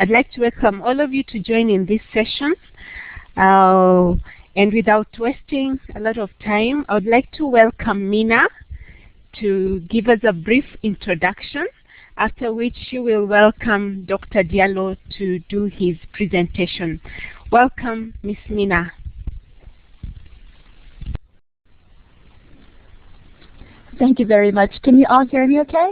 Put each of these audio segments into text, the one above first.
I'd like to welcome all of you to join in this session. And without wasting a lot of time, I would like to welcome Mina to give us a brief introduction, after which she will welcome Dr. Diallo to do his presentation. Welcome, Ms. Mina. Thank you very much. Can you all hear me okay?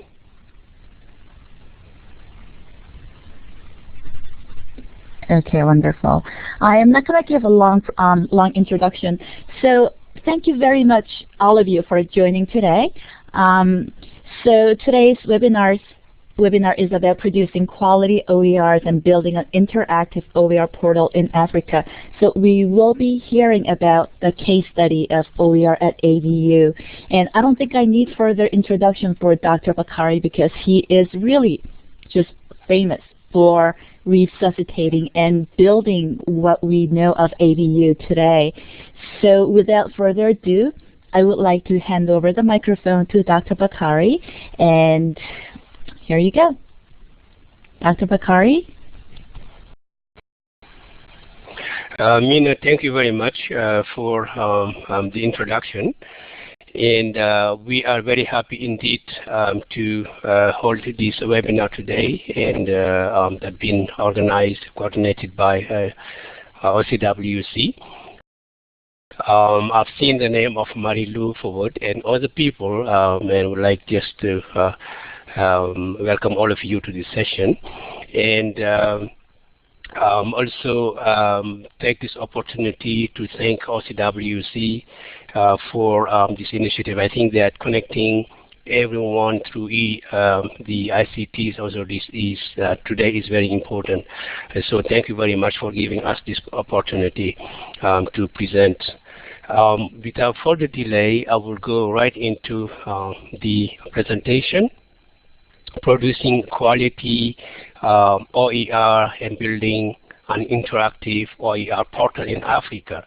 Okay, wonderful. I am not going to give a long introduction. So thank you very much, all of you, for joining today. So today's webinar is about producing quality OERs and building an interactive OER portal in Africa. So we will be hearing about the case study of OER at ABU. And I don't think I need further introduction for Dr. Bakary, because he is really just famous for resuscitating and building what we know of ABU today. So without further ado, I would like to hand over the microphone to Dr. Bakary, and here you go. Dr. Bakary? Mina, thank you very much for the introduction. And we are very happy indeed to hold this webinar today, and that's been organized, coordinated by OCWC. I've seen the name of Marie-Lou forward and other people, and would like just to welcome all of you to this session. And also take this opportunity to thank OCWC for this initiative. I think that connecting everyone through the ICTs also today is very important. So thank you very much for giving us this opportunity to present. Without further delay, I will go right into the presentation. Producing quality OER and building an interactive OER portal in Africa,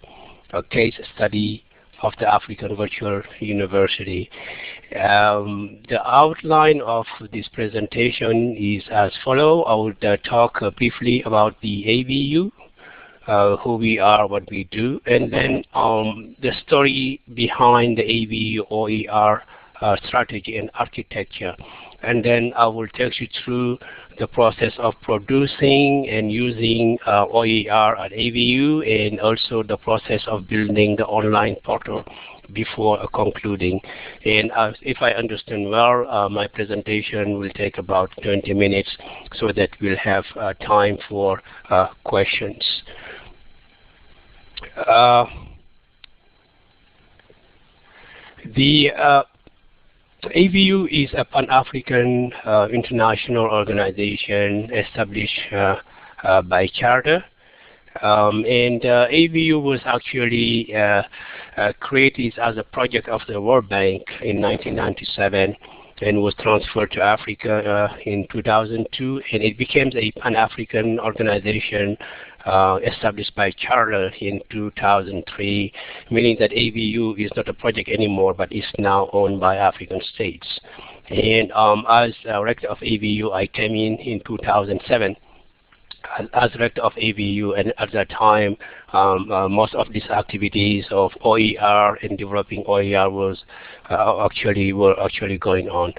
a case study of the African Virtual University. The outline of this presentation is as follows. I would talk briefly about the ABU, who we are, what we do, and then the story behind the ABU OER strategy and architecture. And then I will take you through the process of producing and using OER at ABU, and also the process of building the online portal before concluding. And if I understand well, my presentation will take about 20 minutes so that we'll have time for questions. ABU is a Pan-African international organization established by charter. And ABU was actually created as a project of the World Bank in 1997 and was transferred to Africa in 2002. And it became a Pan-African organization established by charter in 2003, meaning that ABU is not a project anymore, but is now owned by African states. And as Rector of ABU, I came in 2007 as Rector of ABU, and at that time, most of these activities of OER and developing OER were actually going on.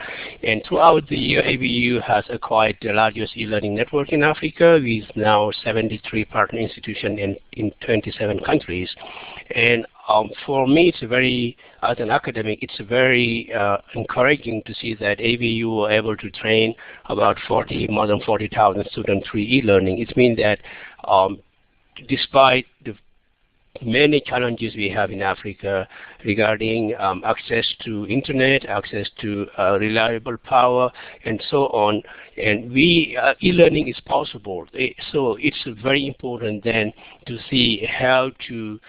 And throughout the year, ABU has acquired the largest e-learning network in Africa, with now 73 partner institutions in 27 countries. And for me, it's very, as an academic, it's very encouraging to see that ABU were able to train about more than 40,000 students through e-learning. It means that despite the many challenges we have in Africa regarding access to internet, access to reliable power, and so on, and e-learning is possible. So it's very important then to see how to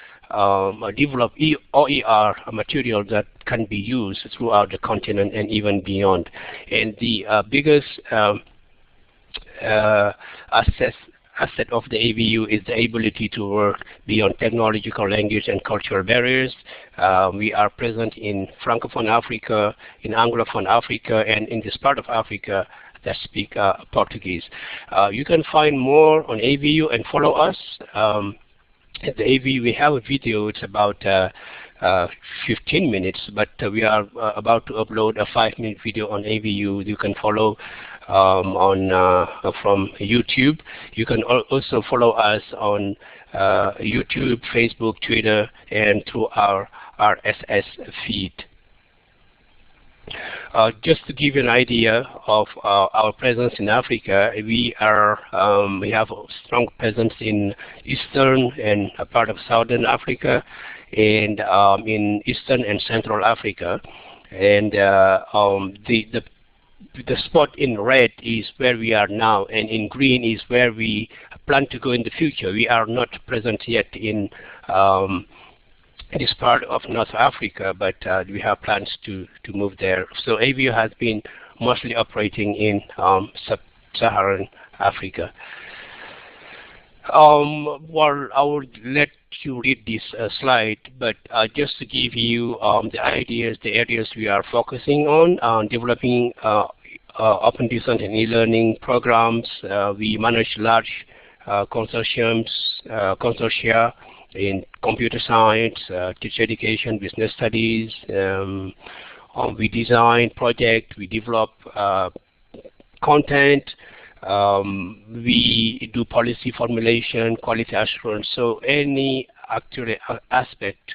develop OER material that can be used throughout the continent and even beyond. And the biggest asset of the ABU is the ability to work beyond technological, language, and cultural barriers. We are present in Francophone Africa, in Anglophone Africa, and in this part of Africa, that speak Portuguese. You can find more on AVU and follow us. At the AVU, we have a video. It's about 15 minutes, but we are about to upload a 5-minute video on AVU. You can follow from YouTube. You can also follow us on YouTube, Facebook, Twitter, and through our RSS feed. Just to give you an idea of our presence in Africa, we have a strong presence in Eastern and a part of Southern Africa, and in Eastern and Central Africa. And the spot in red is where we are now, and in green is where we plan to go in the future. We are not present yet in this part of North Africa, but we have plans to move there. So AVU has been mostly operating in sub-Saharan Africa. Well, I would let you read this slide, but just to give you the ideas, the areas we are focusing on, developing open distance and e-learning programs. We manage large consortia in computer science, teacher education, business studies. We design projects, we develop content, we do policy formulation, quality assurance. So any actual aspect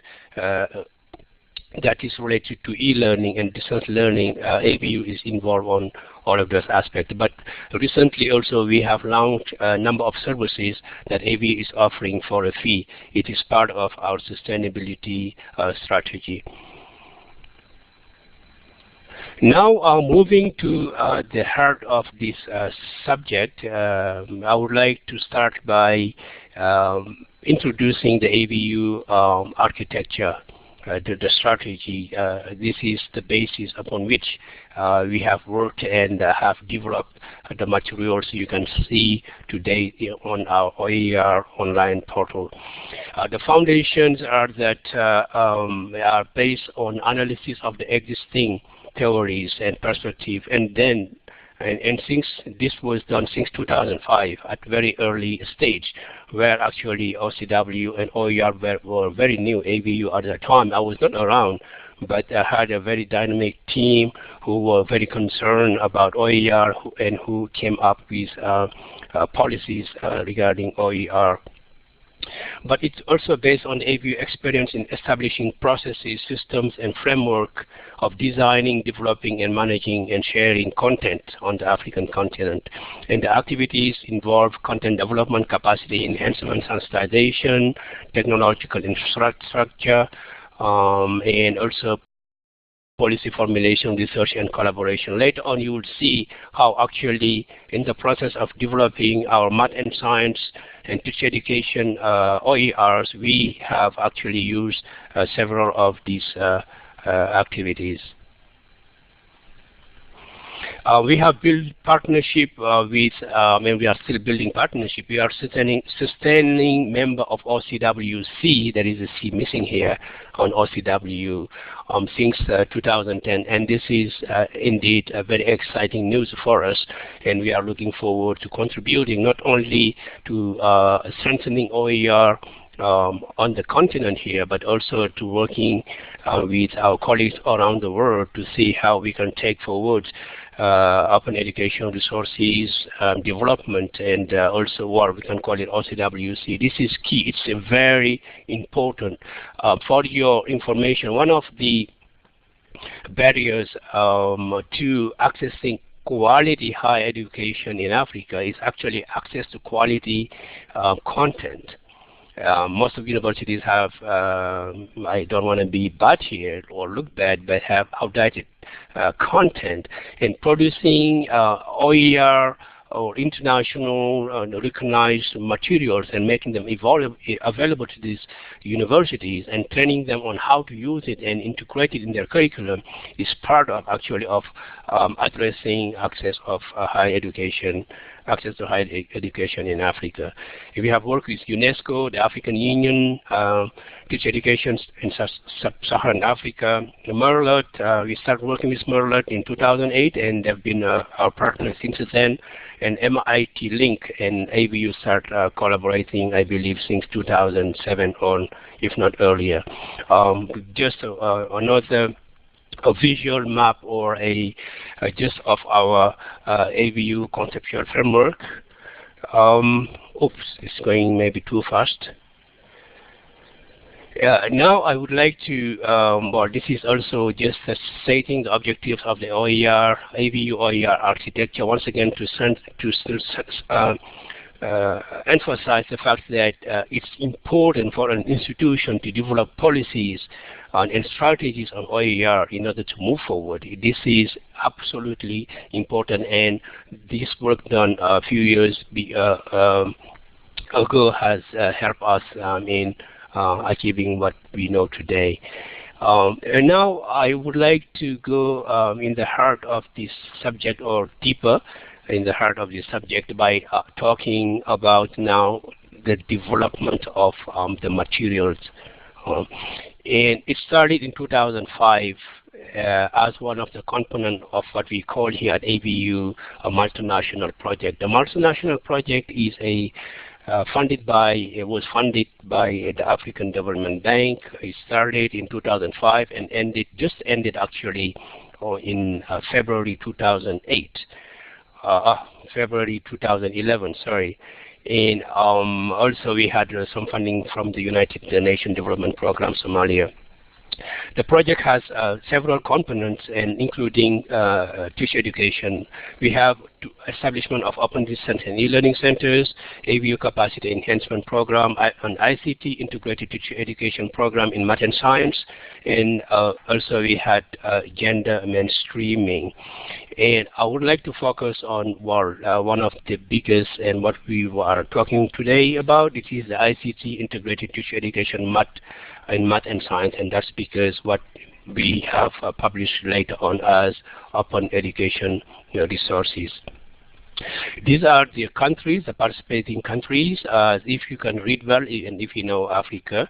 that is related to e-learning and distance learning, AVU is involved on all of those aspects. But recently also we have launched a number of services that AVU is offering for a fee. It is part of our sustainability strategy. Now moving to the heart of this subject, I would like to start by introducing the AVU architecture. The strategy. This is the basis upon which we have worked and have developed the materials you can see today on our OER online portal. The foundations are that are based on analysis of the existing theories and perspective, and then and since this was done since 2005 at very early stage, where actually OCW and OER were very new. AVU at the time, I was not around, but I had a very dynamic team who were very concerned about OER and who came up with policies regarding OER. But it's also based on AVU experience in establishing processes, systems, and framework of designing, developing, and managing and sharing content on the African continent. And the activities involve content development, capacity enhancement, sensitization, technological infrastructure, and also policy formulation, research, and collaboration. Later on, you will see how actually in the process of developing our math and science and teacher education OERs, we have actually used several of these activities. We have built partnership with, and we are still building partnership. We are sustaining member of OCWC, there is a C missing here on OCW, since 2010, and this is indeed a very exciting news for us, and we are looking forward to contributing not only to strengthening OER on the continent here, but also to working with our colleagues around the world to see how we can take forward open education resources development, and also what we can call it OCWC. This is key. It's a very important. For your information, one of the barriers to accessing quality higher education in Africa is actually access to quality content. Most of universities have, I don't want to be bad here or look bad, but have outdated content, and producing OER or international recognized materials and making them available to these universities and training them on how to use it and integrate it in their curriculum is part of actually of addressing access of higher education access to higher education in Africa. We have worked with UNESCO, the African Union, teacher education in sub-Saharan Africa. Merlot, we started working with Merlot in 2008, and they've been our partner since then. And MIT Link and ABU started collaborating, I believe, since 2007 on, if not earlier. Just another a visual map or a just of our ABU conceptual framework. Oops, it's going maybe too fast. Now I would like to, well, this is also just stating the objectives of the OER, ABU OER architecture, once again to emphasize the fact that it's important for an institution to develop policies and strategies on OER in order to move forward. This is absolutely important, and this work done a few years ago has helped us in achieving what we know today. And now I would like to go in the heart of this subject, or deeper in the heart of this subject, by talking about now the development of the materials. And it started in 2005 as one of the components of what we call here at ABU a multinational project. The multinational project is was funded by the African Development Bank. It started in 2005 and just ended actually in February 2008. February 2011, sorry. And also we had some funding from the United Nations Development Program, Somalia. The project has several components, and including teacher education. We have establishment of open distance and e-learning centers, ABU capacity enhancement program, an ICT integrated teacher education program in math and science, and also we had gender mainstreaming. And I would like to focus on one of the biggest and what we are talking today about. It is the ICT integrated teacher education in math and science, and that's because what we have published later on as open education resources. These are the countries, the participating countries. If you can read well, and if you know Africa,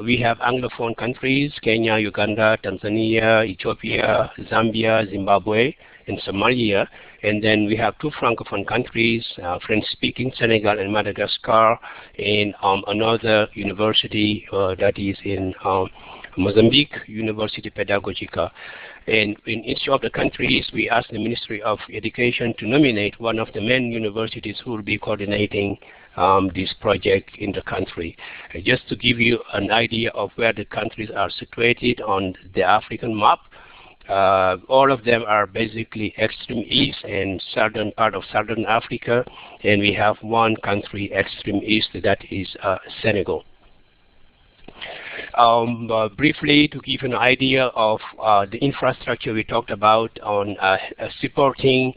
we have Anglophone countries: Kenya, Uganda, Tanzania, Ethiopia, Zambia, Zimbabwe, and Somalia. And then we have two Francophone countries, French-speaking, Senegal and Madagascar, and another university that is in Mozambique, University Pedagogica. And in each of the countries, we asked the Ministry of Education to nominate one of the main universities who will be coordinating this project in the country. Just to give you an idea of where the countries are situated on the African map, all of them are basically extreme east and southern part of southern Africa, and we have one country extreme east, that is Senegal. Briefly, to give you an idea of the infrastructure we talked about on supporting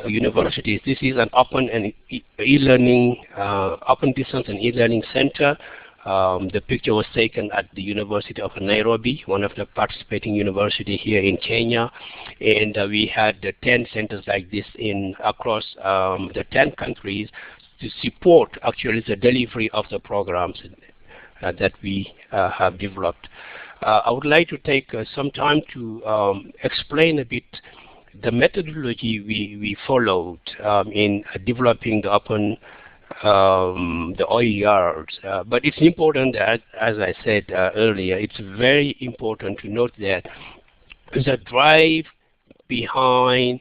universities, this is an open and e-learning, open distance and e-learning center. The picture was taken at the University of Nairobi, one of the participating university here in Kenya, and we had 10 centers like this across the 10 countries to support actually the delivery of the programs that we have developed. I would like to take some time to explain a bit the methodology we followed in developing the open the OERs, but it's important that, as I said earlier, it's very important to note that the drive behind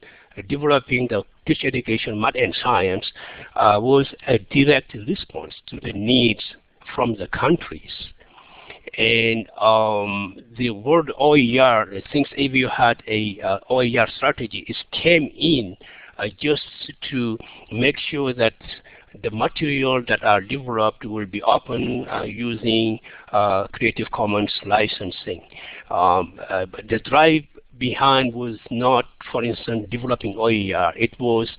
developing the teacher education, math and science was a direct response to the needs from the countries. And the word OER, since ABU had a OER strategy, it came in just to make sure that the material that are developed will be open using Creative Commons licensing. But the drive behind was not, for instance, developing OER. It was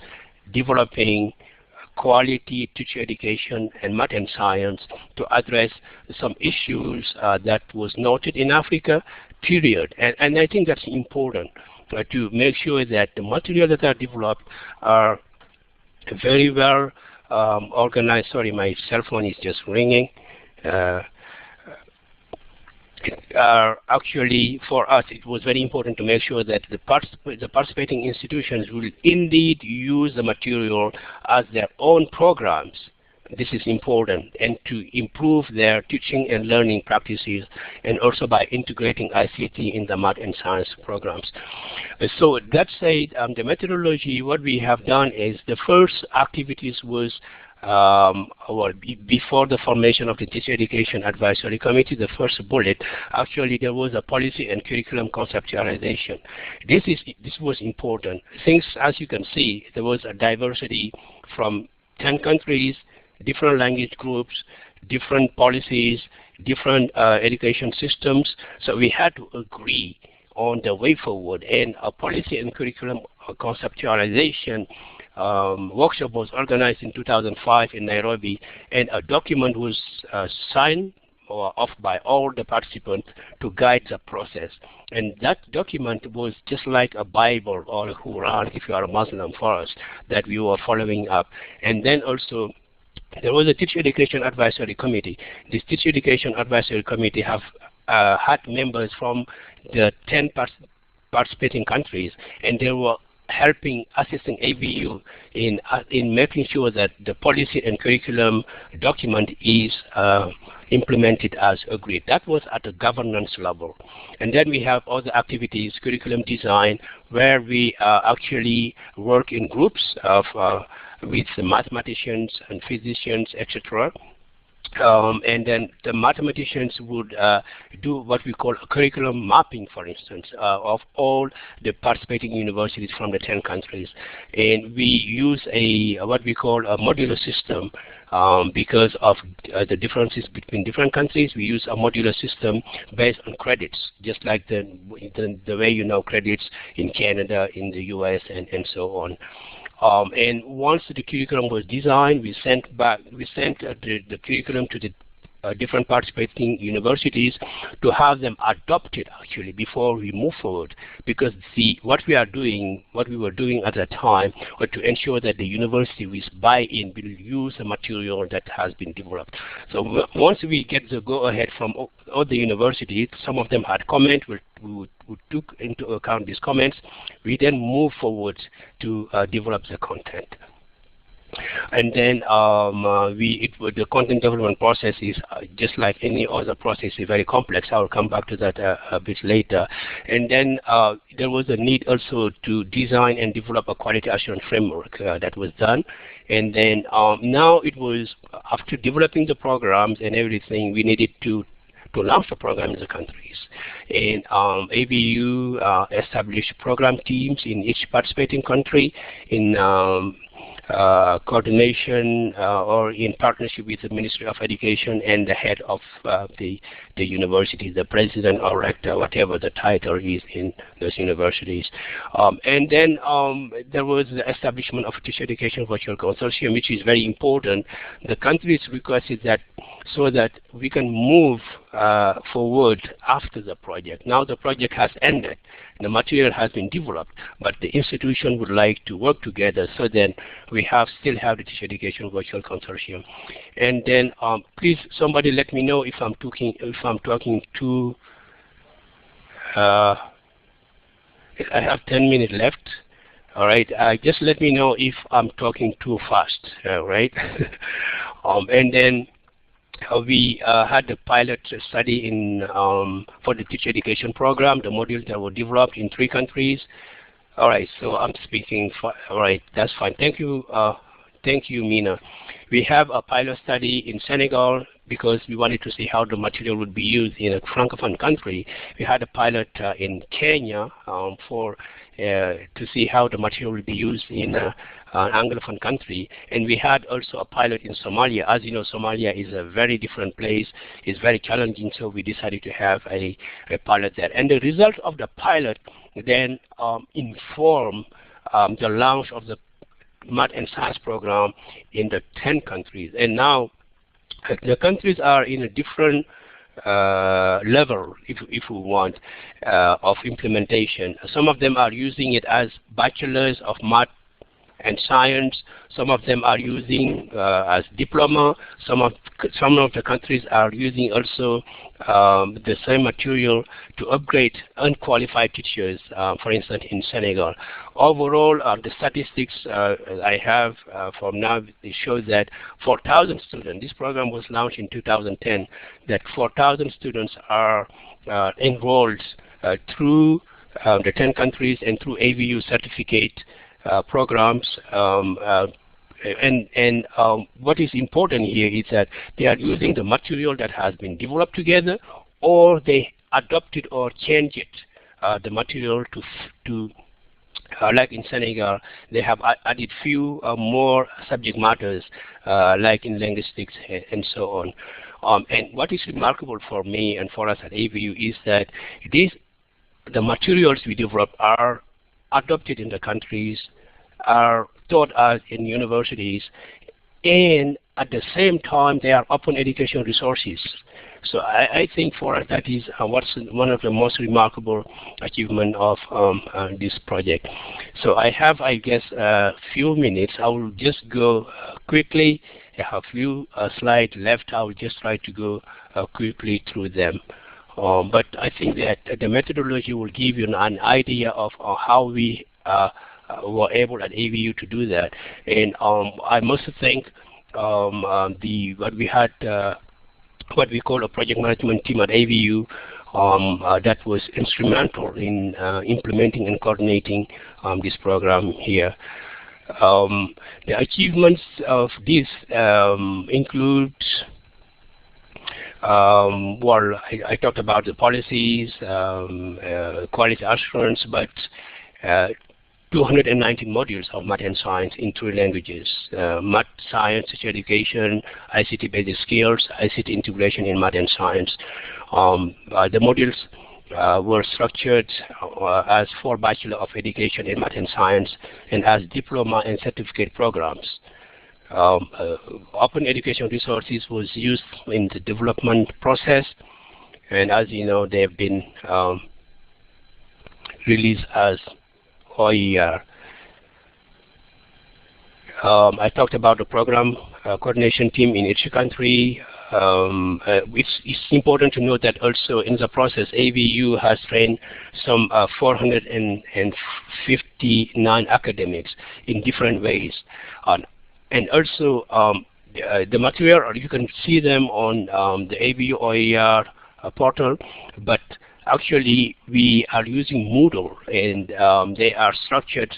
developing quality teacher education and math and science to address some issues that was noted in Africa, period. And I think that's important to make sure that the material that are developed are very well organized. Sorry, my cell phone is just ringing. Actually, for us, it was very important to make sure that the participating institutions will indeed use the material as their own programs. This is important, and to improve their teaching and learning practices, and also by integrating ICT in the math and science programs. So that said, the methodology, what we have done is the first activities was before the formation of the Teacher Education Advisory Committee. The first bullet, actually, there was a policy and curriculum conceptualization. This was important. Things, as you can see, there was a diversity from 10 countries, different language groups, different policies, different education systems. So we had to agree on the way forward, and a policy and curriculum conceptualization workshop was organized in 2005 in Nairobi, and a document was signed off by all the participants to guide the process. And that document was just like a Bible or a Quran, if you are a Muslim, for us, that we were following up. And then also, there was a Teacher Education Advisory Committee. This Teacher Education Advisory Committee have had members from the 10 participating countries, and they were assisting ABU in making sure that the policy and curriculum document is implemented as agreed. That was at the governance level. And then we have other activities, curriculum design, where we actually work in groups of with the mathematicians and physicians, etc. And then the mathematicians would do what we call a curriculum mapping, for instance, of all the participating universities from the 10 countries. And we use what we call a modular system. Because of the differences between different countries, we use a modular system based on credits, just like the way you know credits in Canada, in the US, and so on. And once the curriculum was designed, we sent the curriculum to the different participating universities to have them adopted actually before we move forward, because what we were doing at that time was to ensure that the university with buy-in will use the material that has been developed. So once we get the go-ahead from all the universities, some of them had comments, we took into account these comments. We then move forward to develop the content. And then the content development process is just like any other process, is very complex. I will come back to that a bit later. And then there was a need also to design and develop a quality assurance framework that was done. And then now it was, after developing the programs and everything, we needed to launch the program in the countries. And ABU established program teams in each participating country in coordination or in partnership with the Ministry of Education and the head of the university, the president or rector, whatever the title is in those universities. And then there was the establishment of a Teacher Education Virtual Consortium, which is very important. The countries requested that so that we can move forward after the project. Now the project has ended. The material has been developed, but the institution would like to work together, so then we still have the Teacher Education Virtual Consortium. And then please, somebody let me know if I'm talking too. I have 10 minutes left. All right. Just let me know if I'm talking too fast. Right. And then we had a pilot study for the teacher education program, the modules that were developed in 3 countries. All right, so I'm speaking. All right, that's fine. Thank you, Mina. We have a pilot study in Senegal because we wanted to see how the material would be used in a francophone country. We had a pilot in Kenya to see how the material would be used in an Anglophone country. And we had also a pilot in Somalia. As you know, Somalia is a very different place. It's very challenging, so we decided to have a pilot there. And the result of the pilot then informed the launch of the Math and Science program in the 10 countries. And now the countries are in a different level, if we want, of implementation. Some of them are using it as bachelors of math and science. Some of them are using as diploma. Some of the countries are using also the same material to upgrade unqualified teachers, for instance, in Senegal. Overall, the statistics I have from now, it shows that 4,000 students, this program was launched in 2010, that 4,000 students are enrolled through the 10 countries and through AVU certificate programs. What is important here is that they are using the material that has been developed together, or they adopted or changed it, the material to like in Senegal, they have added few more subject matters, like in linguistics and so on. And what is remarkable for me and for us at AVU is that the materials we develop are adopted in the countries, are taught as in universities, and at the same time they are open education resources. So I think for us that is what's one of the most remarkable achievement of this project. So I have, I guess, a few minutes. I will just go quickly. I have a few slides left. I will just try to go quickly through them. But I think that the methodology will give you an idea of how we were able at AVU to do that. And I must thank what we call a project management team at AVU that was instrumental in implementing and coordinating this program here. The achievements of this include, well, I talked about the policies, quality assurance, but 219 modules of math and science in 3 languages: math, science, teacher education, ICT-based skills, ICT integration in math and science. The modules were structured as 4 Bachelor of Education in Math and Science and as diploma and certificate programs. Open education resources was used in the development process, and as you know, they have been released as OER. I talked about the program coordination team in each country. It's important to note that also in the process, AVU has trained some 459 academics in different ways. And also the material, you can see them on the AVU OER portal, but actually we are using Moodle, and they are structured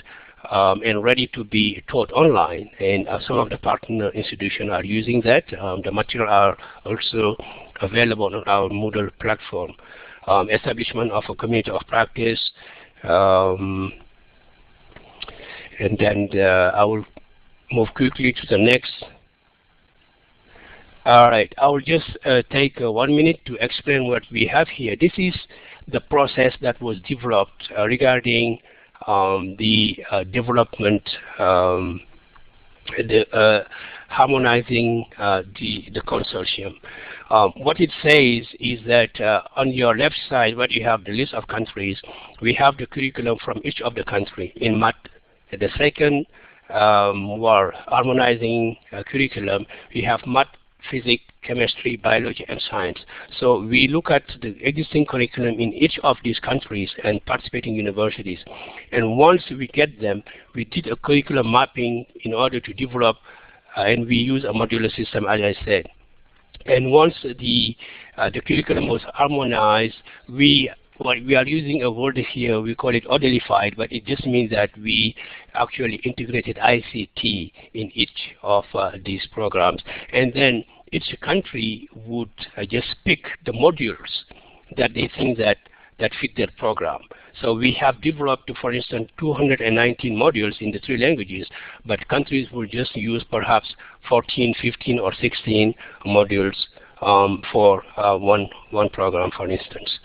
and ready to be taught online, and some of the partner institutions are using that. The material are also available on our Moodle platform. Establishment of a community of practice, and then I will move quickly to the next. All right, I will just take 1 minute to explain what we have here. This is the process that was developed regarding the development, harmonizing the consortium. What it says is that on your left side, where you have the list of countries, we have the curriculum from each of the country in math. The second were harmonizing curriculum. We have math, physics, chemistry, biology, and science. So we look at the existing curriculum in each of these countries and participating universities. And once we get them, we did a curriculum mapping in order to develop, and we use a modular system, as I said. And once the curriculum was harmonized, we are using a word here, we call it odelified, but it just means that we actually integrated ICT in each of these programs. And then each country would just pick the modules that they think that fit their program. So we have developed, for instance, 219 modules in the 3 languages, but countries will just use perhaps 14, 15, or 16 modules for one program, for instance.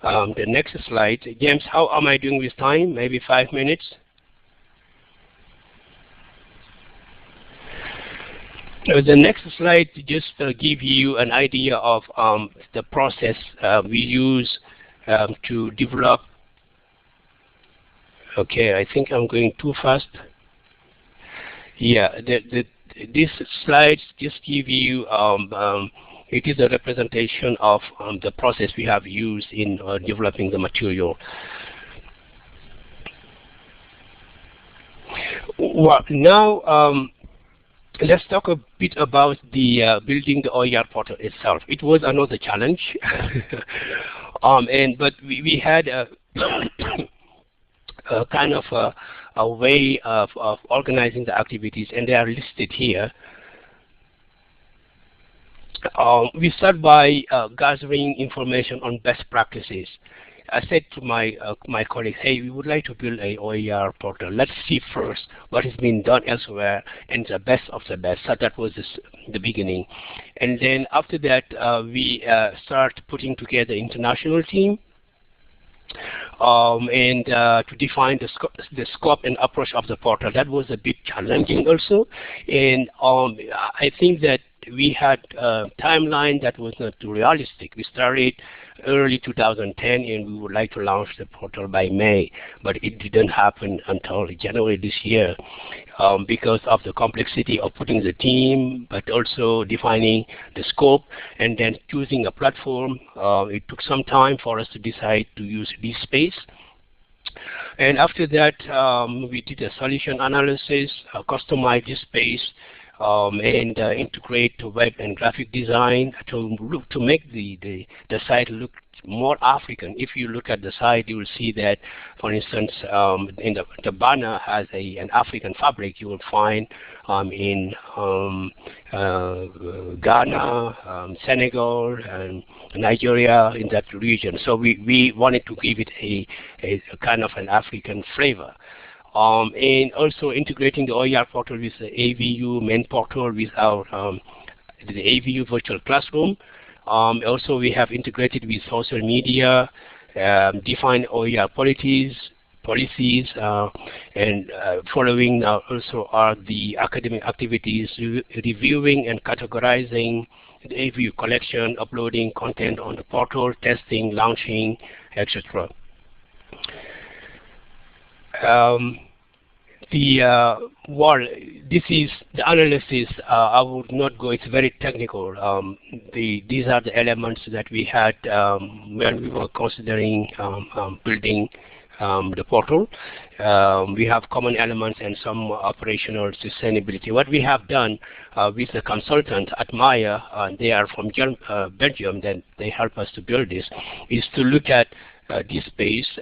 The next slide. James, how am I doing with time? Maybe 5 minutes? The next slide just give you an idea of the process we use to develop. Okay, I think I'm going too fast. Yeah, these slides just give you it is a representation of the process we have used in developing the material. Well, now let's talk a bit about the building the OER portal itself. It was another challenge, but we had a kind of a way of organizing the activities, and they are listed here. We start by gathering information on best practices. I said to my colleagues, hey, we would like to build a OER portal. Let's see first what has been done elsewhere and the best of the best. So that was the beginning. And then after that, we start putting together international team. And to define the scope and approach of the portal. That was a bit challenging also. And I think that we had a timeline that was not too realistic. We started early 2010 and we would like to launch the portal by May, but it didn't happen until January this year because of the complexity of putting the team, but also defining the scope and then choosing a platform. It took some time for us to decide to use DSpace. And after that, we did a solution analysis, customize DSpace, and integrate web and graphic design to make the site look more African. If you look at the site, you will see that, for instance, in the banner has an African fabric you will find in Ghana, Senegal, and Nigeria, in that region. So we wanted to give it a kind of an African flavor. And also integrating the OER portal with the AVU main portal with our the AVU virtual classroom. Also, we have integrated with social media, defined OER policies, and following also are the academic activities, reviewing and categorizing the AVU collection, uploading content on the portal, testing, launching, etc. This is the analysis. I would not go, it's very technical. These are the elements that we had when we were considering building the portal. We have common elements and some operational sustainability. What we have done with the consultant at Maya, they are from Belgium, then they help us to build this, is to look at DSpace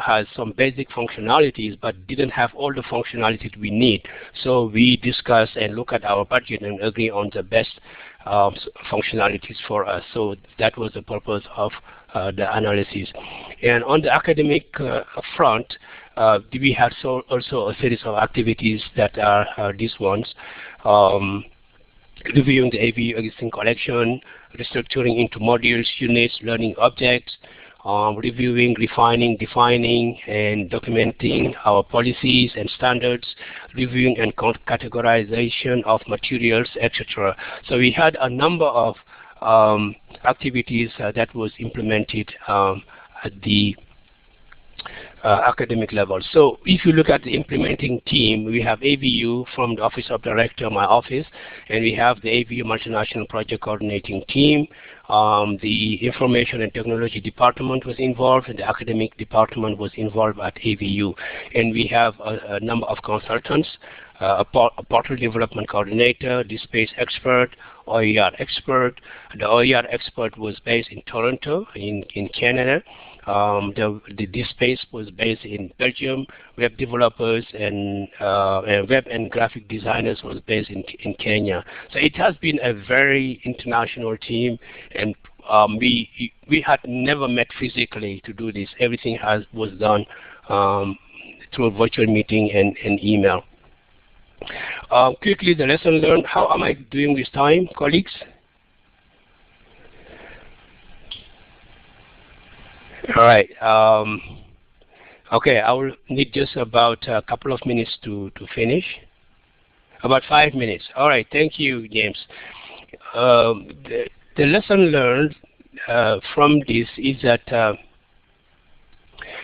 has some basic functionalities but didn't have all the functionalities we need. So we discuss and look at our budget and agree on the best functionalities for us. So that was the purpose of the analysis. And on the academic front, we had also a series of activities that are these ones. Reviewing the AVU existing collection, restructuring into modules, units, learning objects, reviewing, refining, defining, and documenting our policies and standards, reviewing and categorization of materials, etc. So we had a number of activities that was implemented at the academic level. So if you look at the implementing team, we have AVU from the Office of Director, my office, and we have the AVU Multinational Project Coordinating Team. The Information and Technology Department was involved, and the Academic Department was involved at AVU. And we have a number of consultants, a portal development coordinator, DSpace expert, OER expert. The OER expert was based in Toronto, in Canada. The DSpace was based in Belgium. Web developers and web and graphic designers was based in Kenya. So it has been a very international team, and we had never met physically to do this. Everything was done through a virtual meeting and email. Quickly, the lesson learned. How am I doing this time, colleagues? All right. Okay, I will need just about a couple of minutes to finish. About 5 minutes. All right. Thank you, James. The lesson learned from this is that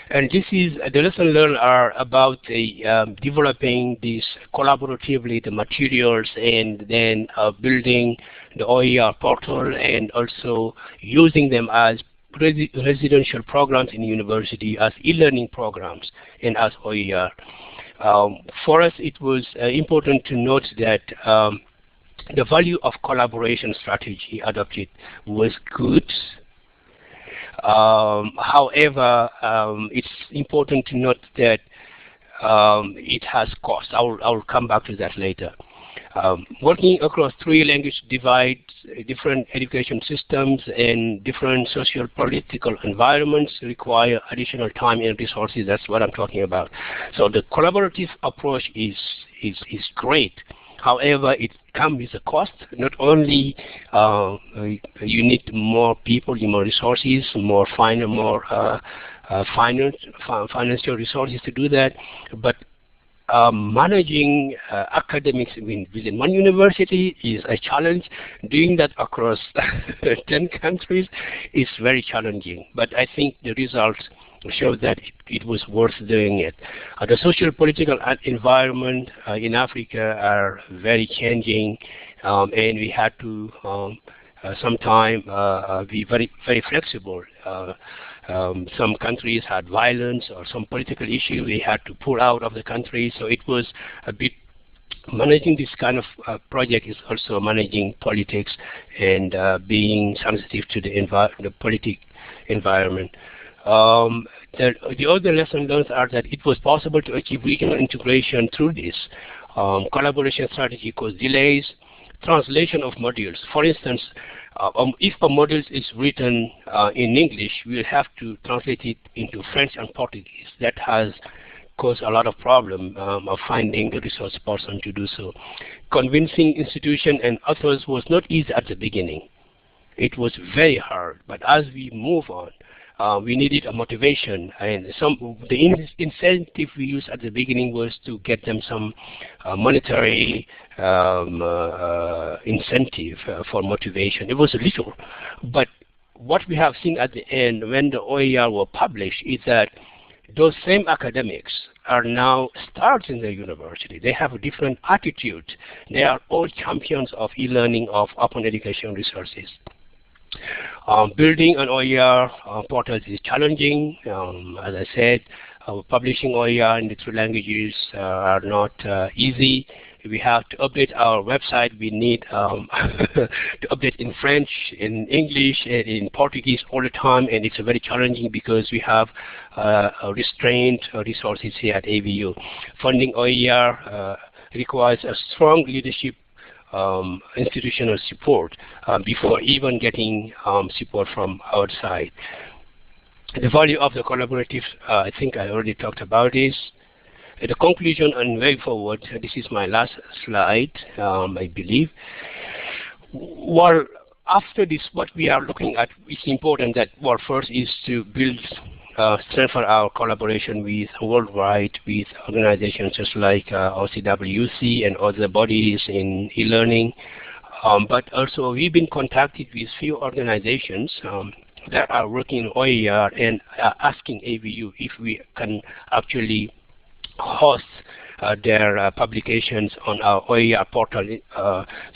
And this is the lesson learned are about the developing this collaboratively the materials and then building the OER portal and also using them as residential programs in university as e-learning programs and as OER. For us, it was important to note that the value of collaboration strategy adopted was good. However, it's important to note that it has cost. I'll come back to that later. Working across 3 language divides, different education systems, and different social political environments require additional time and resources. That's what I'm talking about. So the collaborative approach is great. However, it comes with a cost. Not only you need more people, more resources, more financial resources to do that, but managing academics within one university is a challenge. Doing that across 10 countries is very challenging. But I think the results show that it was worth doing it. The social political environment in Africa are very changing, and we had to sometimes be very flexible. Some countries had violence or some political issue. We had to pull out of the country, so it was a bit. Managing this kind of project is also managing politics and being sensitive to the politic environment. The other lesson learned are that it was possible to achieve regional integration through this. Collaboration strategy caused delays, translation of modules. For instance, if a module is written in English, we'll have to translate it into French and Portuguese. That has caused a lot of problem of finding the resource person to do so. Convincing institutions and authors was not easy at the beginning. It was very hard, but as we move on, we needed a motivation, and the incentive we used at the beginning was to get them some monetary incentive for motivation. It was a little, but what we have seen at the end when the OER were published is that those same academics are now starting the university. They have a different attitude. They are all champions of e-learning, of open education resources. Building an OER portal is challenging. As I said, publishing OER in the 3 languages are not easy. We have to update our website. We need to update in French, in English, and in Portuguese all the time, and it's very challenging because we have restrained resources here at AVU. Funding OER requires a strong leadership institutional support before even getting support from outside. The value of the collaborative, I think I already talked about this. The conclusion and way forward, this is my last slide, I believe. Well, after this, what we are looking at is important that, well, first is to build, strengthen our collaboration with worldwide, with organizations just like OCWC and other bodies in e-learning. But also we've been contacted with few organizations that are working in OER and asking AVU if we can actually host their publications on our OER portal.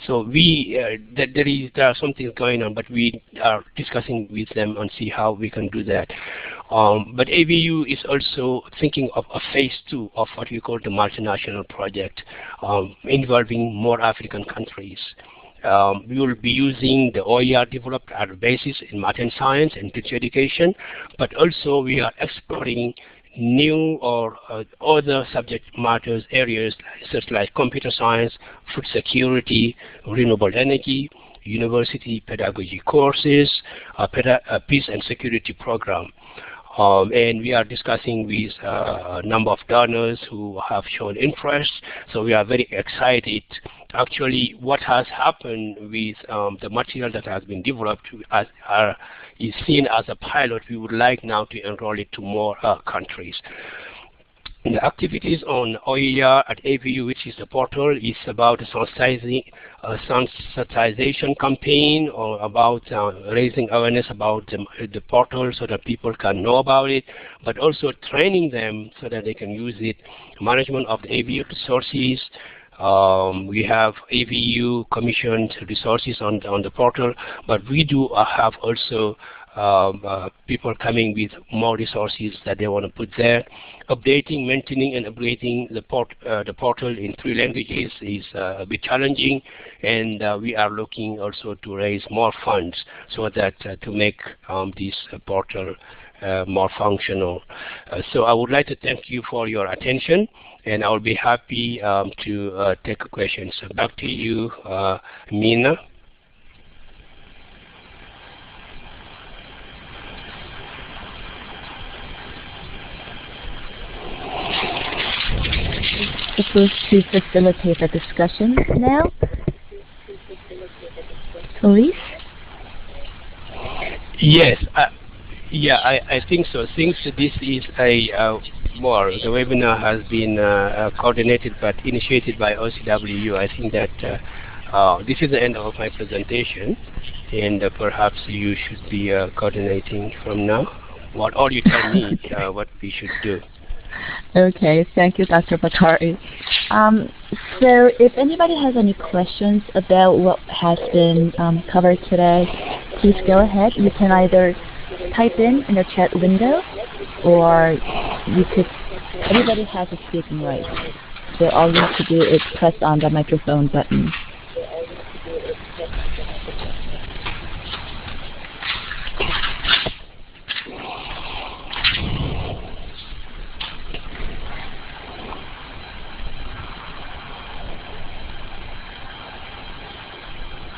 So there are some things going on, but we are discussing with them and see how we can do that. But AVU is also thinking of a phase 2 of what we call the multinational project, involving more African countries. We will be using the OER developed at a basis in math and science and teacher education, but also we are exploring new or other subject matters areas such like computer science, food security, renewable energy, university pedagogy courses, peace and security program. And we are discussing with a number of donors who have shown interest, so we are very excited. Actually, what has happened with the material that has been developed is seen as a pilot. We would like now to enroll it to more countries. The activities on OER at AVU, which is the portal, is about a sensitization campaign, or about raising awareness about the portal so that people can know about it, but also training them so that they can use it. Management of the AVU resources. We have AVU commissioned resources on the portal, but we do have also people coming with more resources that they want to put there. Updating, maintaining, and upgrading the portal in 3 languages is a bit challenging, and we are looking also to raise more funds so that to make this portal more functional. So I would like to thank you for your attention, and I will be happy to take questions. So back to you, Mina. Supposed to facilitate the discussion now, please? Yes, yeah, I think so. Since this is the webinar has been coordinated but initiated by OCWU, I think that this is the end of my presentation, and perhaps you should be coordinating from now. Or you tell me what we should do. Okay, thank you, Dr. Bakary. So if anybody has any questions about what has been covered today, please go ahead. You can either type in the chat window, or you could, everybody has a speaking right. So all you have to do is press on the microphone button.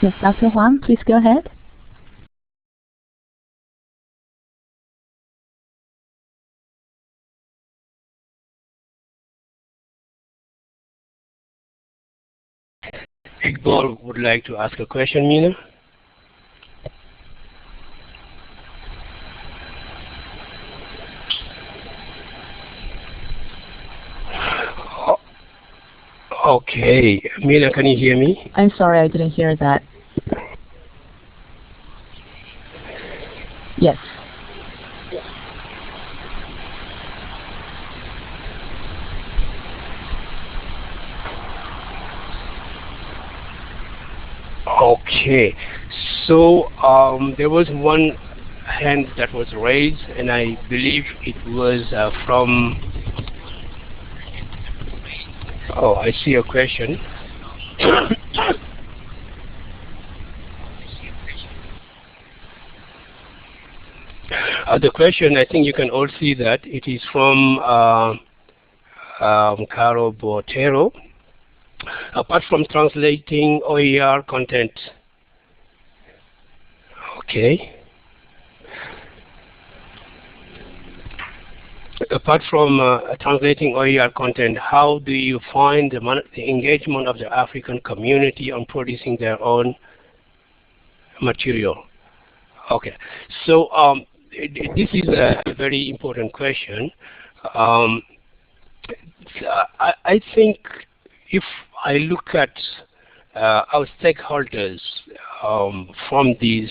Yes, Dr. Huang, please go ahead. Iqbal would like to ask a question, Mina. Okay, Mina, can you hear me? I'm sorry, I didn't hear that. Yes. Okay, so there was one hand that was raised, and I believe it was from. Oh, I see a question. The question, I think you can all see that it is from Caro Botero. Apart from translating OER content, okay. Apart from translating OER content, how do you find the engagement of the African community on producing their own material? Okay, so this is a very important question. I think if I look at our stakeholders from these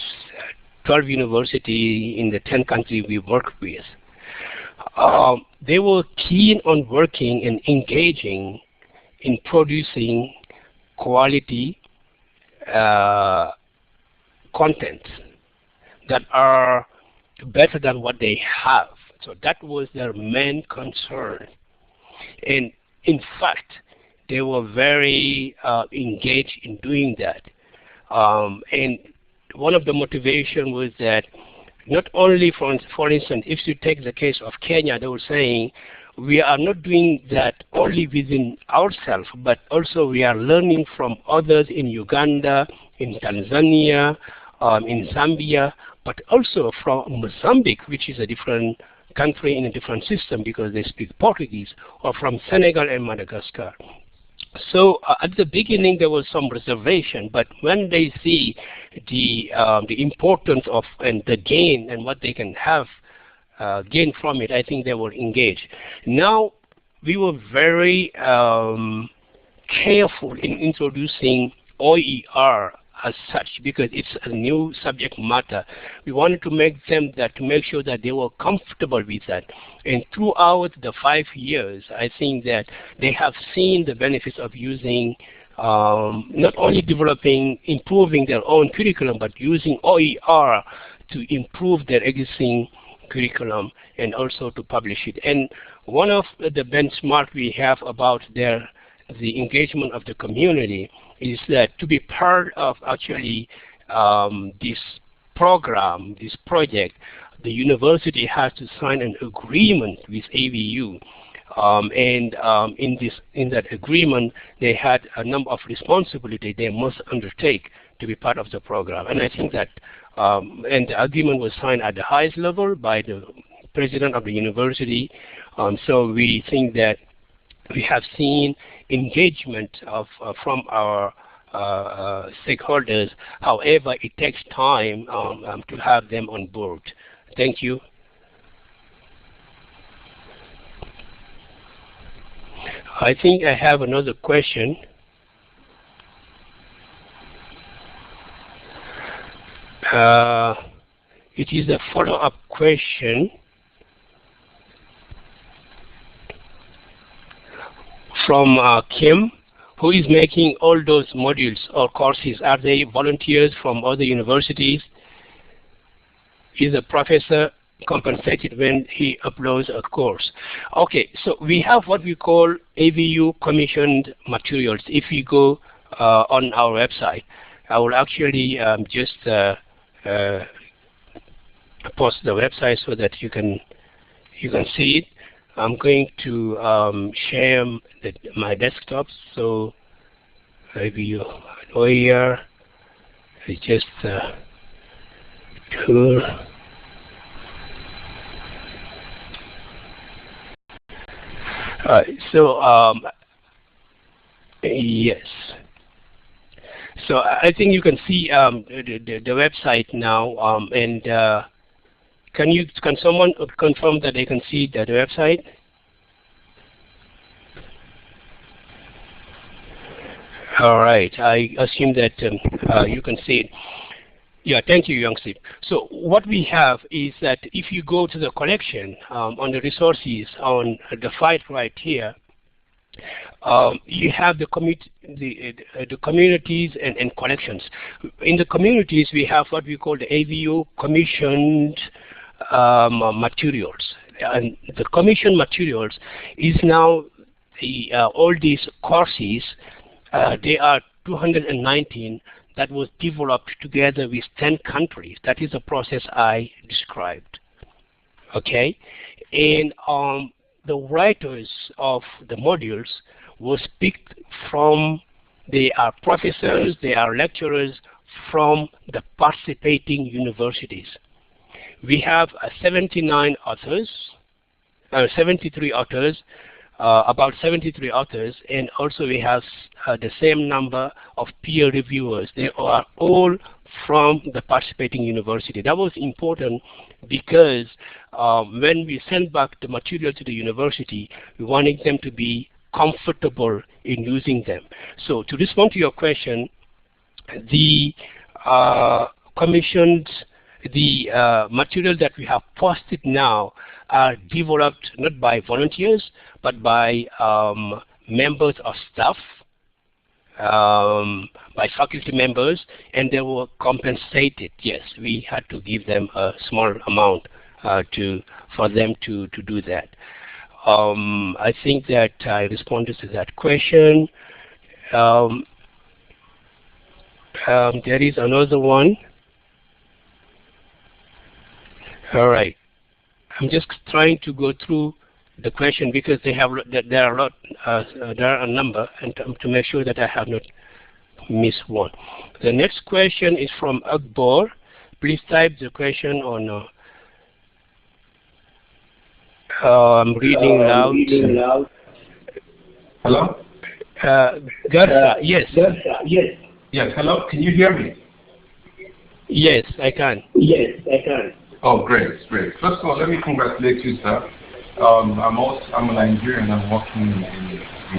12 universities in the 10 countries we work with, they were keen on working and engaging in producing quality content that are better than what they have. So that was their main concern. And in fact, they were very engaged in doing that. And one of the motivation was that not only, for instance, if you take the case of Kenya, they were saying, we are not doing that only within ourselves, but also we are learning from others in Uganda, in Tanzania, in Zambia, but also from Mozambique, which is a different country in a different system because they speak Portuguese, or from Senegal and Madagascar. So at the beginning there was some reservation, but when they see the importance of and the gain and what they can have gain from it, I think they were engaged. Now we were very careful in introducing OER as such, because it's a new subject matter. We wanted to make sure that they were comfortable with that. And throughout the 5 years, I think that they have seen the benefits of using not only improving their own curriculum, but using OER to improve their existing curriculum and also to publish it. And one of the benchmark we have about the engagement of the community is that to be part of actually this program, this project, the university has to sign an agreement with AVU. In that agreement, they had a number of responsibilities they must undertake to be part of the program. And I think that, and the agreement was signed at the highest level by the president of the university. So we think that we have seen engagement from our stakeholders. However, it takes time to have them on board. Thank you. I think I have another question. It is a follow-up question from Kim, who is making all those modules or courses. Are they volunteers from other universities? Is a professor compensated when he uploads a course? Okay, so we have what we call AVU commissioned materials. If you go on our website, I will actually just post the website so that you can see it. I'm going to share my desktop, so AVU OER is just tool. Yes. So I think you can see the website now, and can someone confirm that they can see the website? All right. I assume that you can see it. Yeah, thank you, Youngsip. So what we have is that if you go to the collection on the resources on the site right here, you have the communities and collections. In the communities, we have what we call the AVU commissioned materials. And the commissioned materials is now all these courses. They are 219 that was developed together with 10 countries. That is the process I described. Okay, and the writers of the modules was picked from, they are professors, they are lecturers from the participating universities. We have 73 authors, about 73 authors, and also we have the same number of peer reviewers. They are all from the participating university. That was important because when we send back the material to the university, we wanted them to be comfortable in using them. So to respond to your question, the material that we have posted now are developed not by volunteers, but by members of staff, by faculty members, and they were compensated. Yes, we had to give them a small amount for them to do that. I think that I responded to that question. There is another one. All right. I'm just trying to go through the question because there are a number, and to make sure that I have not missed one. The next question is from Akbar. Please type the question on. I'm reading loud. Hello? Garza, yes. Yes, hello, can you hear me? Yes, I can. Oh, great. First of all, let me congratulate you, sir. I'm a Nigerian. I'm working in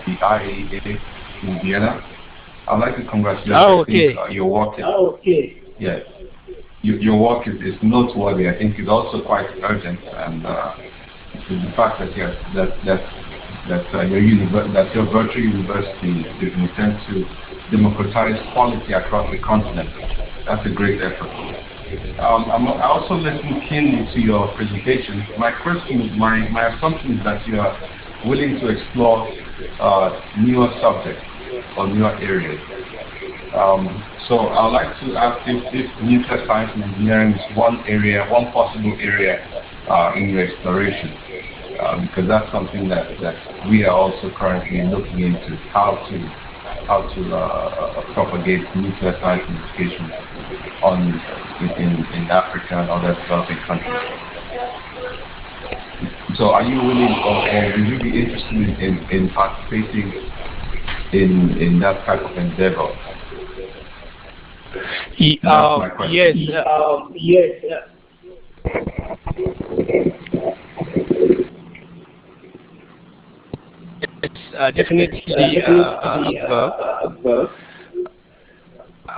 the IAA in Vienna. I'd like to congratulate you. Your work is, yes. Your work is noteworthy. I think it's also quite urgent, and the fact that your virtual university is intended to democratize quality across the continent. That's a great effort. I'm also listening keenly to your presentation. My assumption is that you are willing to explore newer subjects or newer areas. So I'd like to ask if nuclear science and engineering is one possible area in your exploration, because that's something that we are also currently looking into, how to propagate nuclear science and education in Africa and other developing countries. So are you willing, or would you be interested in participating in that type of endeavor? Yes. It's definitely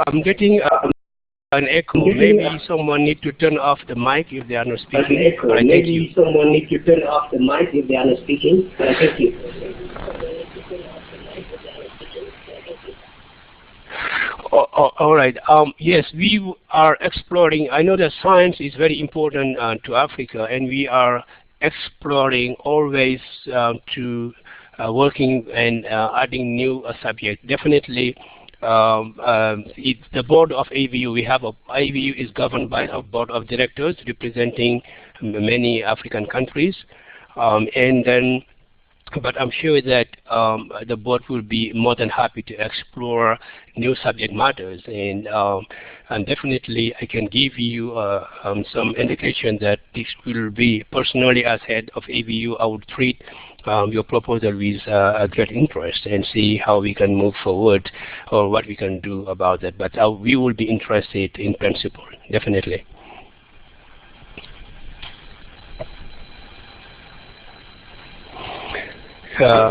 I'm getting an echo. Maybe someone need to turn off the mic if they are not speaking. Maybe someone need to turn off the mic if they are not speaking. Thank you. All right. Yes, we are exploring. I know that science is very important to Africa, and we are exploring always to working and adding new subjects. Definitely, the board of AVU. We have AVU is governed by a board of directors representing many African countries, and then. But I'm sure that the board will be more than happy to explore new subject matters, and definitely I can give you some indication that this will be personally as head of AVU. I would treat your proposal with great interest and see how we can move forward or what we can do about that. But we will be interested in principle, definitely.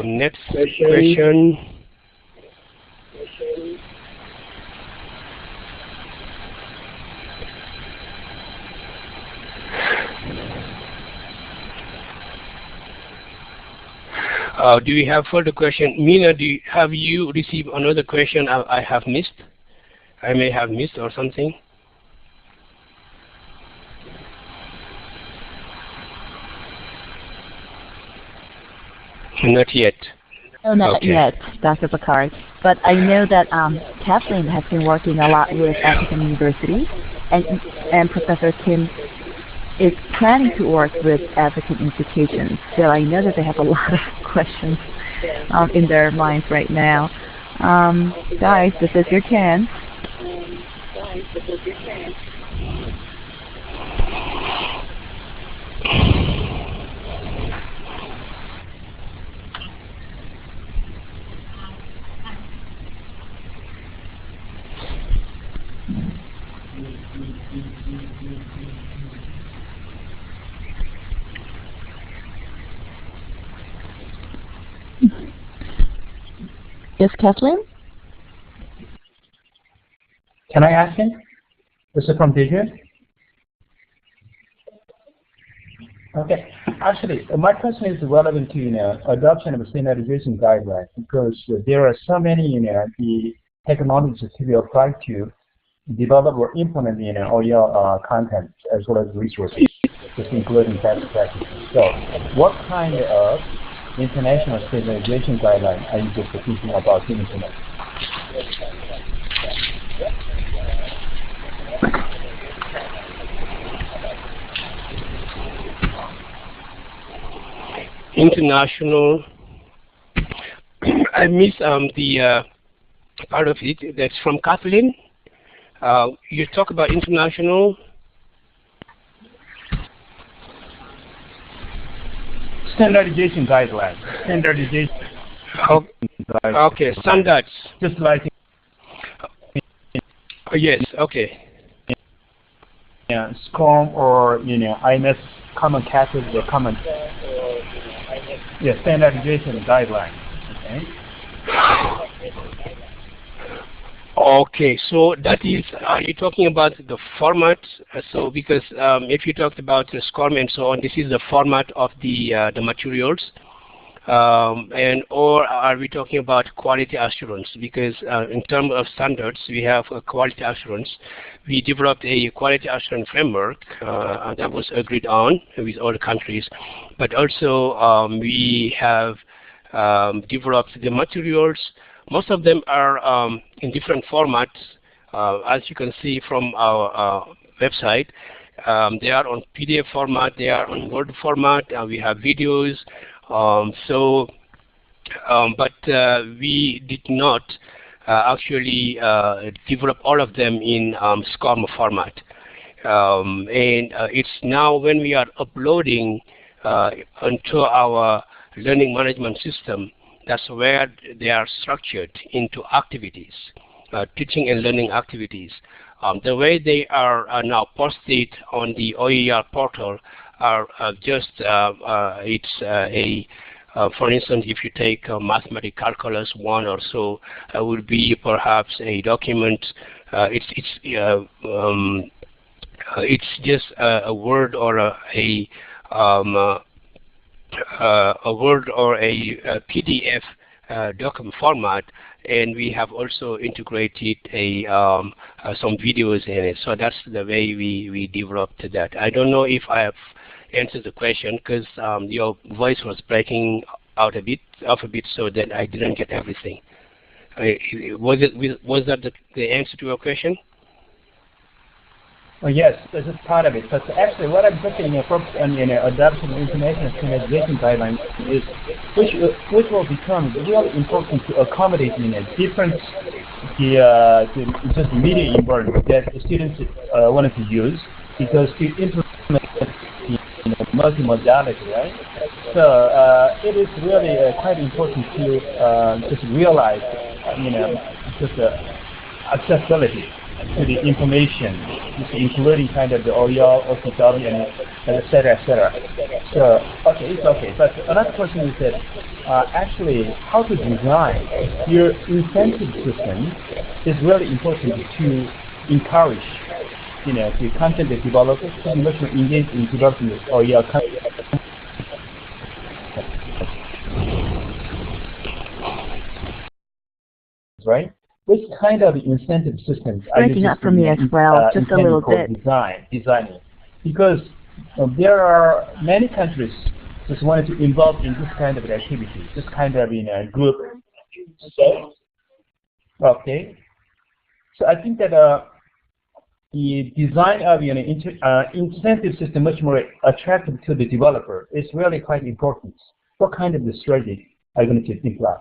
Next question. Do you have further question? Mina, have you received another question I have missed? I may have missed or something? Not yet. No, not yet, Dr. Bakary. But I know that Kathleen has been working a lot with African universities, and Professor Kim is planning to work with African institutions. So I know that they have a lot of questions in their minds right now. Guys, this is your chance. Yes, Kathleen? Can I ask him? This is from DJ. Okay. Actually, my question is relevant to adoption of a standardization guideline, because there are so many the technologies to be applied to develop or implement OER content as well as resources, just including best practices. So, what kind of international standardization guideline are you just thinking about implementing? International. I missed the part of it that's from Kathleen. You talk about international. Standardization guidelines. Standardization. Okay, standards. Just like. Yes. Okay. Yeah, Scrum or IMS common categories or common. standardization guidelines. Okay. Okay, so that is, are you talking about the format? So because if you talked about the SCORM and so on, this is the format of the materials, or are we talking about quality assurance? Because in terms of standards, we have a quality assurance. We developed a quality assurance framework that was agreed on with all the countries, but also we have developed the materials. Most of them are in different formats, as you can see from our website. They are on PDF format, they are on Word format, we have videos. But we did not actually develop all of them in SCORM format. And it's now when we are uploading onto our learning management system, that's where they are structured into activities, teaching and learning activities. The way they are now posted on the OER portal are just, for instance, if you take mathematics calculus 1 or so, would be perhaps a document. It's just a Word or a Word or a PDF document format, and we have also integrated some videos in it. So that's the way we developed that. I don't know if I have answered the question, because your voice was breaking out a bit, so that I didn't get everything. Was that the answer to your question? Well, yes, this is part of it. But actually, what I'm looking focused on adoption of information standardization guidelines is which will become really important to accommodate different just media environment that the students wanted to use, because to implement multimodality, right? So it is really quite important to just realize, just accessibility to the information, including kind of the OER, OCW, and et cetera, et cetera. So, okay, it's okay. But another question is that actually how to design your incentive system is really important to encourage, the content developers to be much more engaged in developing this OER content. Right? Which kind of incentive systems are breaking up for me as well, just a little bit. Designing, because there are many countries just wanted to involve in this kind of activity, this kind of group. So, okay. So I think that the design of incentive system much more attractive to the developer is really quite important. What kind of the strategy are you going to think about?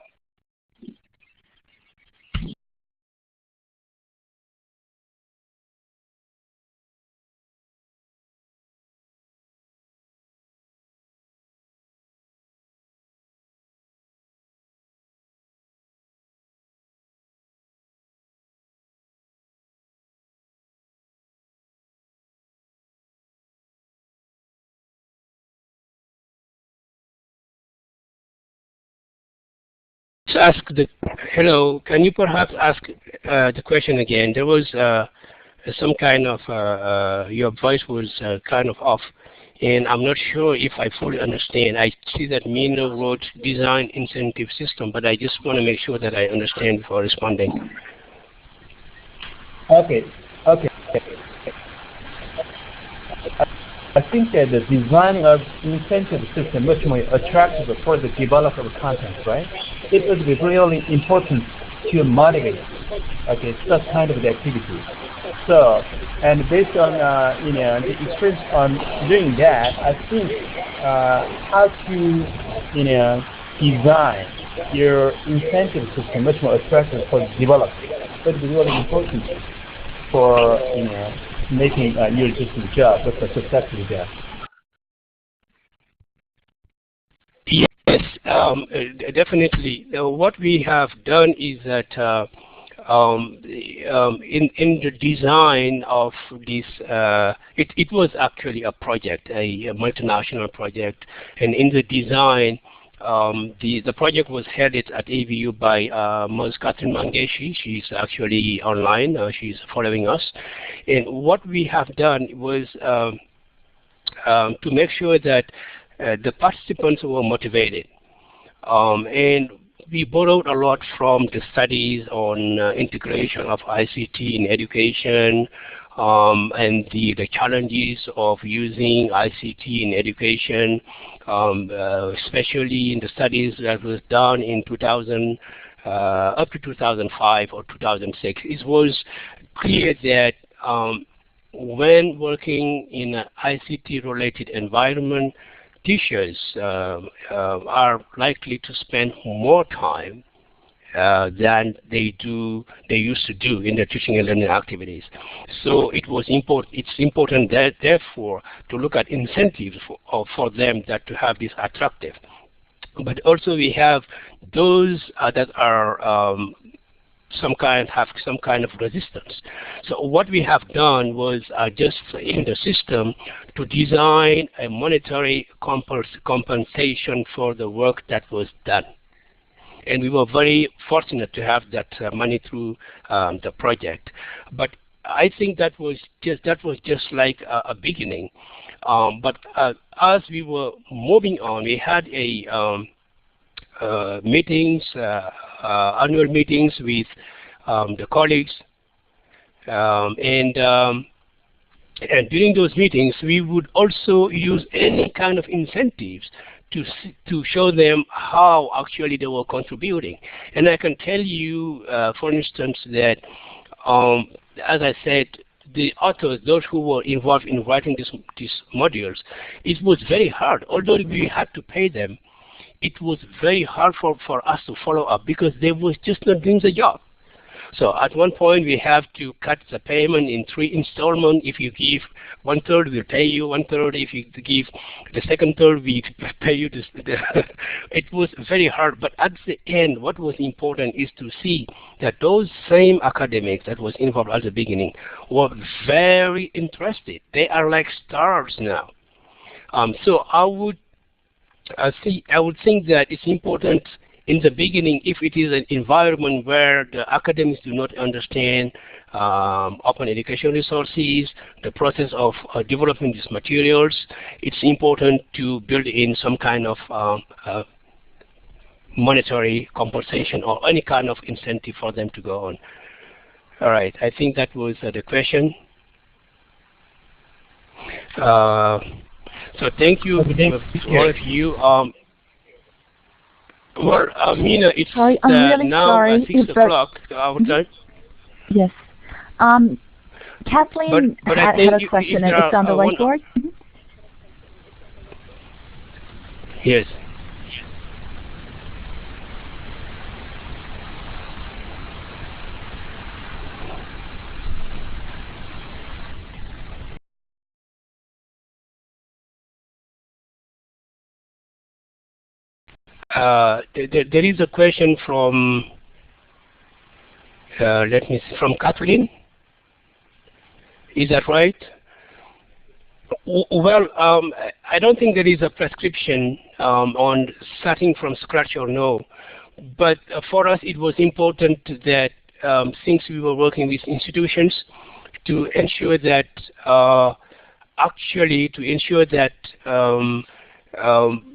Hello, can you perhaps ask the question again? There was some kind of, your voice was kind of off, and I'm not sure if I fully understand. I see that Mina wrote design incentive system, but I just want to make sure that I understand before responding. Okay. I think that the design of incentive system much more attractive for the developer of content, right? It would be really important to motivate, such kind of the activity. So, and based on the experience on doing that, I think how to design your incentive system much more attractive for the developer would be really important for making your existing job look a successful job. Yes, definitely. What we have done is that in the design of this, it was actually a project, a multinational project, and in the design, The project was headed at AVU by Ms. Catherine Mangeshi. She's actually online. She's following us. And what we have done was to make sure that the participants were motivated. And we borrowed a lot from the studies on integration of ICT in education, and the challenges of using ICT in education, especially in the studies that was done in 2000 up to 2005 or 2006. It was clear that when working in an ICT-related environment, teachers are likely to spend more time than they used to do in their teaching and learning activities. So it's important that, therefore, to look at incentives for them that to have this attractive. But also we have those that are have some kind of resistance. So what we have done was just in the system to design a monetary compensation for the work that was done. And we were very fortunate to have that money through the project. But I think that was just like a beginning. But as we were moving on, we had meetings, annual meetings with the colleagues, and during those meetings, we would also use any kind of incentives to show them how actually they were contributing. And I can tell you, for instance, that as I said, the authors, those who were involved in writing these modules, it was very hard. Although we had to pay them, it was very hard for us to follow up because they were just not doing the job. So at one point we have to cut the payment in 3 installments. If you give 1/3, we'll pay you 1/3. If you give the second third, we pay you this. It was very hard. But at the end, what was important is to see that those same academics that was involved at the beginning were very interested. They are like stars now. So I would think that it's important in the beginning, if it is an environment where the academics do not understand open education resources, the process of developing these materials, it's important to build in some kind of monetary compensation or any kind of incentive for them to go on. All right, I think that was the question. So thank you all of you. Well, Mina, it's sorry, I'm really now sorry 6 o'clock. Yes. Kathleen but had a question, and it's on the whiteboard. Yes. There is a question from, let me see, from Kathleen. Is that right? Well, I don't think there is a prescription on starting from scratch or no. But for us, it was important that since we were working with institutions, to ensure that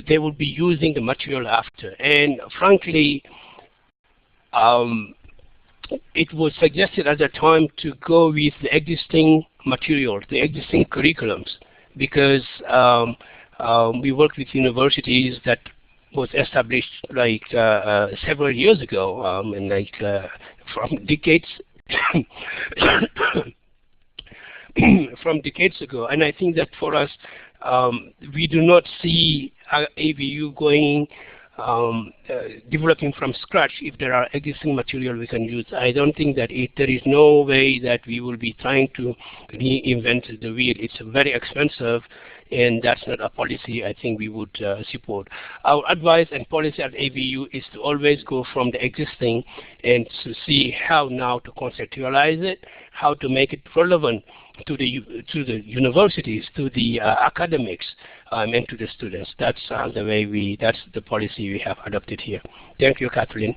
they will be using the material after. And frankly, it was suggested at the time to go with the existing materials, the existing curriculums, because we worked with universities that was established like several years ago, and like from decades from decades ago. And I think that for us, we do not see AVU going developing from scratch if there are existing material we can use. I don't think that there is no way that we will be trying to reinvent the wheel. It's very expensive, and that's not a policy I think we would support. Our advice and policy at ABU is to always go from the existing and to see how now to conceptualize it, how to make it relevant to the universities, to the academics, and to the students. That's the way that's the policy we have adopted here. Thank you, Kathleen.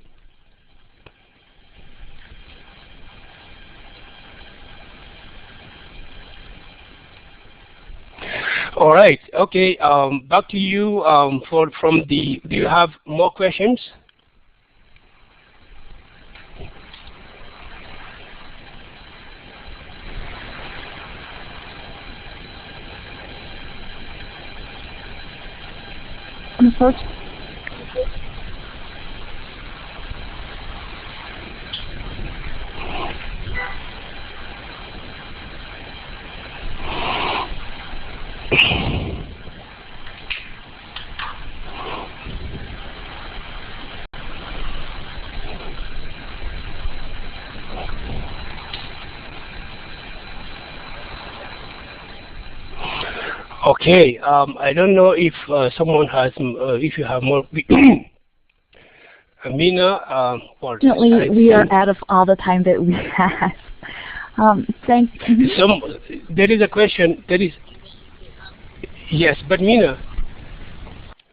All right. Okay. Back to you. Do you have more questions? Okay, I don't know if someone has, if you have more. Mina, Fortunately, we are out of all the time that we have. Thank you. There is a question. Yes, but Mina,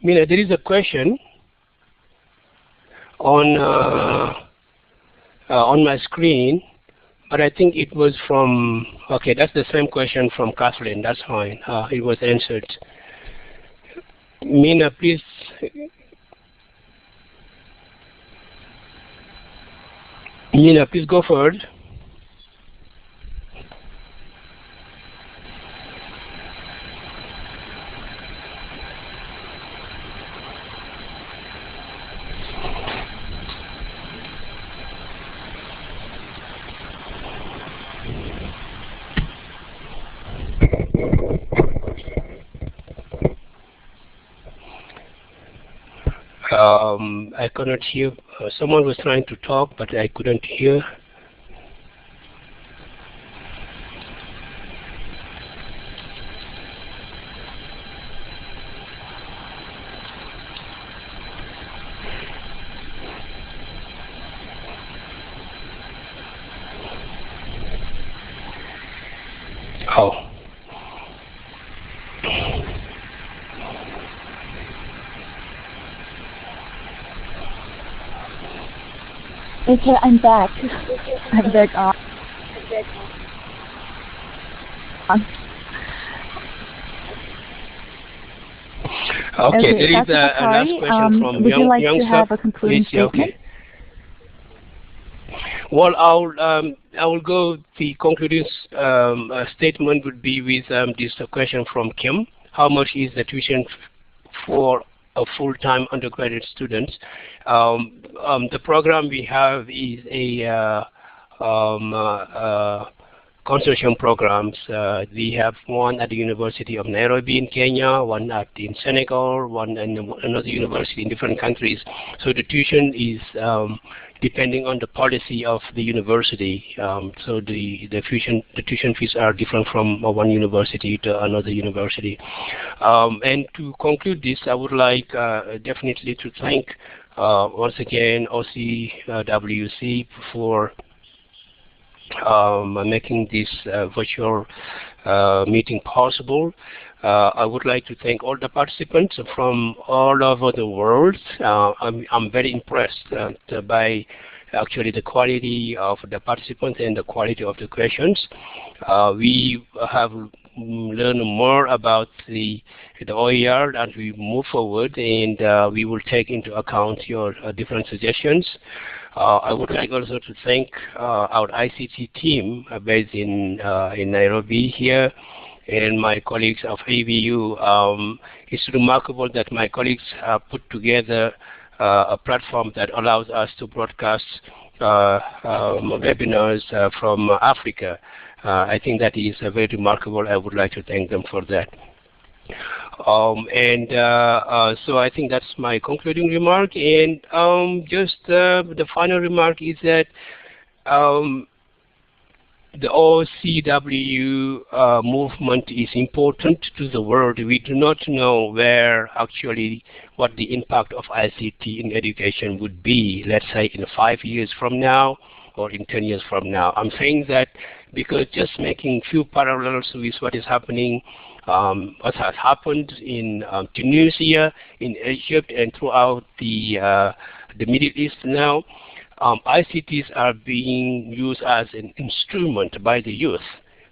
there is a question on my screen. But I think it was from, okay, that's the same question from Kathleen. That's fine. It was answered. Mina, please. Mina, please go forward. I could not hear. Someone was trying to talk, but I couldn't hear. Oh. Okay, I'm back. I'm back on. Okay, there is a last question from would you like young to have a concluding statement? Okay. Well, I will go. The concluding statement would be with this question from Kim. How much is the tuition for a full-time undergraduate student? The program we have is a consortium programs. We have one at the University of Nairobi in Kenya, one in Senegal, one in another university in different countries. So the tuition is depending on the policy of the university. So the tuition fees are different from one university to another university. And to conclude this, I would like definitely to thank once again OCWC for making this virtual meeting possible. I would like to thank all the participants from all over the world. I'm very impressed by actually the quality of the participants and the quality of the questions. We have learned more about the OER as we move forward, and we will take into account your different suggestions. I would like also to thank our ICT team based in Nairobi here, and my colleagues of ABU. It's remarkable that my colleagues have put together a platform that allows us to broadcast webinars from Africa. I think that is very remarkable. I would like to thank them for that. So I think that's my concluding remark. And just the final remark is that the OCW movement is important to the world. We do not know what the impact of ICT in education would be, let's say in 5 years from now or in 10 years from now. I'm saying that because just making few parallels with what is happening, what has happened in Tunisia, in Egypt, and throughout the Middle East now, ICTs are being used as an instrument by the youth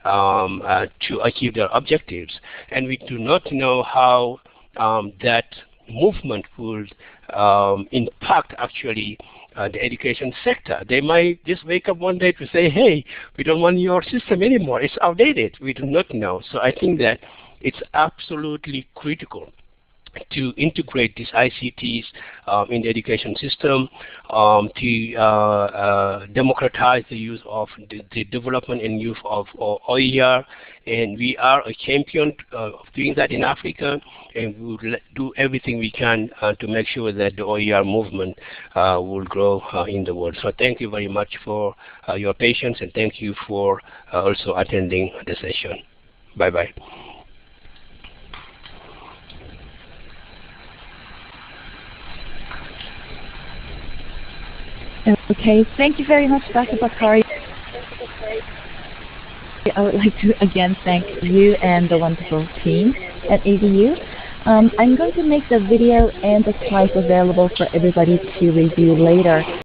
to achieve their objectives. And we do not know how that movement will impact actually the education sector. They might just wake up one day to say, hey, we don't want your system anymore. It's outdated. We do not know. So I think that it's absolutely critical to integrate these ICTs in the education system, to democratize the use of the development and use of OER. And we are a champion of doing that in Africa, and we will do everything we can to make sure that the OER movement will grow in the world. So thank you very much for your patience, and thank you for also attending the session. Bye-bye. Okay, thank you very much, Dr. Bakary. I would like to again thank you and the wonderful team at ADU. I'm going to make the video and the slides available for everybody to review later.